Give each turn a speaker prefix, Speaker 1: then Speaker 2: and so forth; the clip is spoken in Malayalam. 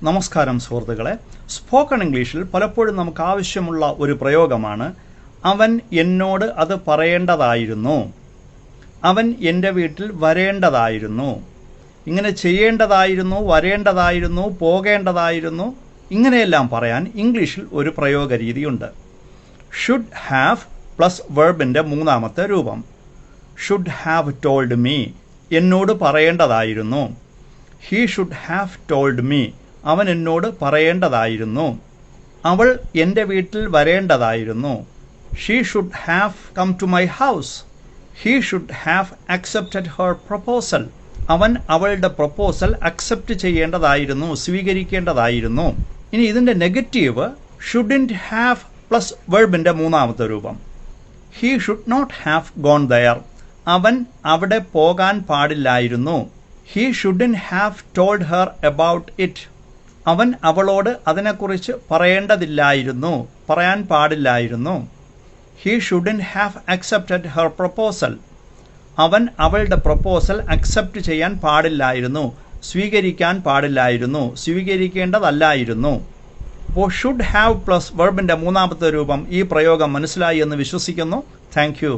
Speaker 1: നമസ്കാരം സുഹൃത്തുക്കളെ. സ്പോക്കൺ ഇംഗ്ലീഷിൽ പലപ്പോഴും നമുക്ക് ആവശ്യമുള്ള ഒരു പ്രയോഗമാണ് അവൻ എന്നോട് അത് പറയേണ്ടതായിരുന്നു, അവൻ എൻ്റെ വീട്ടിൽ വരേണ്ടതായിരുന്നു, ഇങ്ങനെ ചെയ്യേണ്ടതായിരുന്നു, വരേണ്ടതായിരുന്നു, പോകേണ്ടതായിരുന്നു, ഇങ്ങനെയെല്ലാം പറയാൻ ഇംഗ്ലീഷിൽ ഒരു പ്രയോഗ രീതിയുണ്ട്. ഷുഡ് ഹാവ് പ്ലസ് വെർബിൻ്റെ മൂന്നാമത്തെ രൂപം. ഷുഡ് ഹാവ് ടോൾഡ് മീ, എന്നോട് പറയേണ്ടതായിരുന്നു. He should have told me, അവൻ എന്നോട് പറയേണ്ടതായിരുന്നു. അവൾ എൻ്റെ വീട്ടിൽ വരേണ്ടതായിരുന്നു. She should have come to my house. He should have accepted her proposal, അവൻ അവളുടെ പ്രൊപ്പോസൽ അക്സെപ്റ്റ് ചെയ്യേണ്ടതായിരുന്നു, സ്വീകരിക്കേണ്ടതായിരുന്നു. ഇനി ഇതിൻ്റെ നെഗറ്റീവ് ഷുഡിൻറ്റ് ഹാവ് പ്ലസ് വെർബിൻ്റെ മൂന്നാമത്തെ രൂപം. He should not have gone there, അവൻ അവിടെ പോകാൻ പാടില്ലായിരുന്നു. He shouldn't have told her about it, അവൻ അവളോട് അതിനെക്കുറിച്ച് പറയേണ്ടതില്ലായിരുന്നു, പറയാൻ പാടില്ലായിരുന്നു. He shouldn't have accepted her proposal, അവൻ അവളുടെ പ്രൊപ്പോസൽ അക്സെപ്റ്റ് ചെയ്യാൻ പാടില്ലായിരുന്നു, സ്വീകരിക്കാൻ പാടില്ലായിരുന്നു, സ്വീകരിക്കേണ്ടതല്ലായിരുന്നു. അപ്പോൾ ഷുഡ് ഹാവ് പ്ലസ് വെർബിൻ്റെ മൂന്നാമത്തെ രൂപം ഈ പ്രയോഗം മനസ്സിലായി എന്ന് വിശ്വസിക്കുന്നു. Thank you.